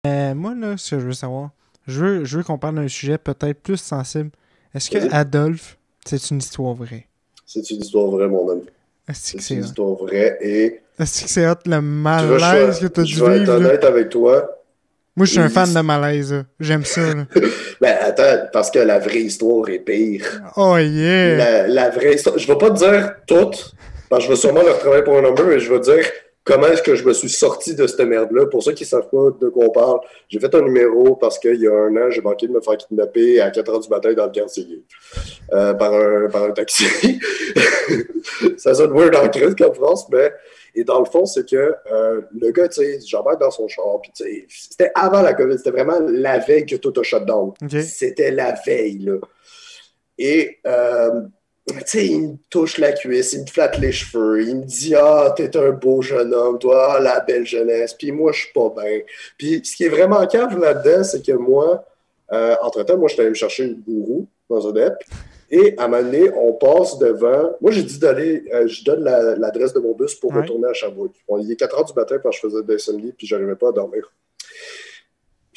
Moi, là, ce que je veux savoir, je veux qu'on parle d'un sujet peut-être plus sensible. Est-ce que Adolphe, c'est une histoire vraie? C'est une histoire vraie, mon ami. Est-ce que C'est c'est une hot? histoire vraie et Est-ce que c'est hot le tu vas malaise que t'as dû je vais être vivre, là? honnête avec toi. Moi, je suis un Et- fan de malaise, là. J'aime ça, là. Ben attends, parce que la vraie histoire est pire. Oh yeah! La vraie histoire, je vais pas te dire toute, parce que je vais sûrement le retravailler pour un number, mais je vais dire comment est-ce que je me suis sorti de cette merde-là. Pour ceux qui savent pas de quoi on parle, j'ai fait un numéro parce qu'il y a un an, j'ai manqué de me faire kidnapper à 4 heures du matin dans le quartier gay. Par un taxi. Ça sonne weird en crise comme France, mais... Et dans le fond, c'est que le gars, tu sais, j'embarque dans son char, puis tu sais, c'était avant la COVID, c'était vraiment la veille que tout a shut down. Ok. C'était la veille, là. Et, tu sais, il me touche la cuisse, il me flatte les cheveux, il me dit « Ah, t'es un beau jeune homme, toi, ah, la belle jeunesse. » Puis moi, je suis pas bien. Puis ce qui est vraiment cave là-dedans, c'est que moi, entre-temps, moi, je suis allé me chercher une gourou dans un DEP. Et à un moment donné, on passe devant. Moi, j'ai dit d'aller. Je donne l'adresse de mon bus pour Ouais. retourner à Sherbrooke. Bon, il est 4 heures du matin quand je faisais des insomnies, puis j'arrivais pas à dormir.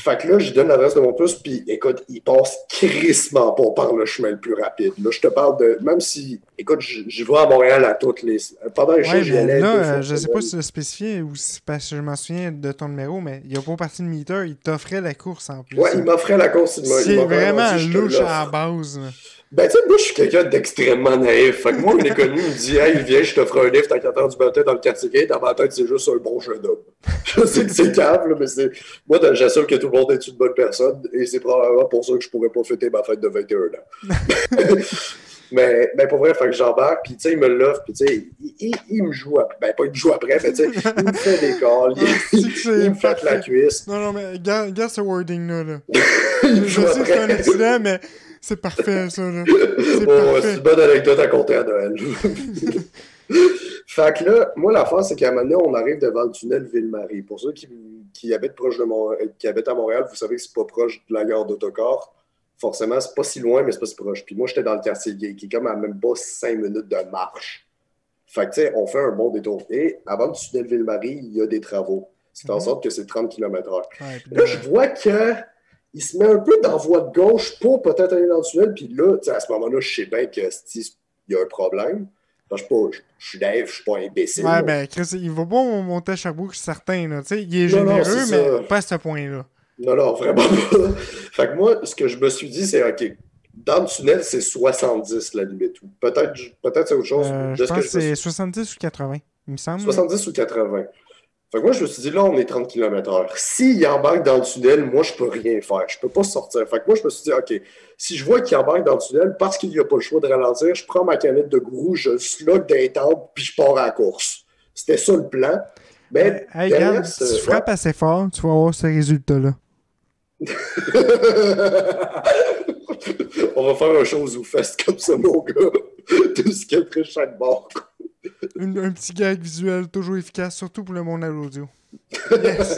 Fait que là, je donne l'adresse de mon bus, puis écoute, il passe crissement pas par le chemin le plus rapide. Là, je te parle de. Même si. Écoute, je vais à Montréal à toutes les. Pendant les shows, Ouais, j'y mais allais. deux fois là, je sais semaine. pas si c'est spécifié ou si parce que je m'en souviens de ton numéro, mais il y a pas partie de meter, il t'offrait la course en plus. Ouais, il m'offrait la course. C'est m'a vraiment dit, je te louche à l'offre. la base, là. Ben, tu sais, moi, je suis quelqu'un d'extrêmement naïf. Fait que moi, un inconnu me dit, hey, viens, je t'offre un lift à 4 heures du matin dans le quartier gay. Dans ma tête, c'est juste un bon jeune homme. Je sais que c'est calme, là, mais c'est. Moi, j'assume que tout le monde est une bonne personne et c'est probablement pour ça que je pourrais pas fêter ma fête de 21 ans. Mais pour vrai, fait que j'embarque, puis tu sais, il me l'offre, puis tu sais, il me joue après. Ben, pas il me joue après, mais tu sais, il me fait des calls, il me flatte la cuisse. Non, mais regarde ce wording-là, là. Il me Je joue sais que c'est un après. accident, mais c'est parfait, ça, là. C'est Bon, c'est parfait. une bonne anecdote à compter à Noël. Fait que là, moi, l'affaire, c'est qu'à un moment donné, on arrive devant le tunnel Ville-Marie. Pour ceux qui habitent proche de qui habitent à Montréal, vous savez que c'est pas proche de la gare d'autocar. Forcément, c'est pas si loin, mais c'est pas si proche. Puis moi, j'étais dans le quartier gay, qui est comme à même pas 5 minutes de marche. Fait que, tu sais, on fait un bon détour. Et avant le tunnel Ville-Marie, il y a des travaux. C'est en sorte que c'est 30 km/h. Ouais, puis Là, je vois qu'il se met un peu dans la voie de gauche pour peut-être aller dans le tunnel. Puis là, tu sais, à ce moment-là, je sais bien qu'il y a un problème. Enfin, je suis naïf, je suis pas imbécile. ouais, là. ben, Chris, il va pas monter à Sherbrooke, c'est certain, là. Tu sais, il est Non, non, généreux, c'est mais ça. pas à ce point-là. Non, non, vraiment pas. Fait que moi, ce que je me suis dit, c'est OK. Dans le tunnel, c'est 70 la limite. Ou peut-être c'est autre chose. Je De ce pense que que je me c'est suis... 70 ou 80, il me semble. 70 ou 80. Fait que moi, je me suis dit, là, on est 30 km/h. S'il embarque dans le tunnel, moi, je peux rien faire. Je peux pas sortir. Fait que moi, je me suis dit, OK, si je vois qu'il embarque dans le tunnel, parce qu'il n'y a pas le choix de ralentir, je prends ma canette de gourou, je slog d'un temple, puis je pars à la course. C'était ça le plan. Mais Hey, derrière regarde, si tu frappes assez fort, tu vas avoir ce résultat-là. On va faire un show aux fesses comme ça, mon gars. Tout ce qui est très chaque bord. Un petit gag visuel toujours efficace, surtout pour le monde à l'audio. Yes!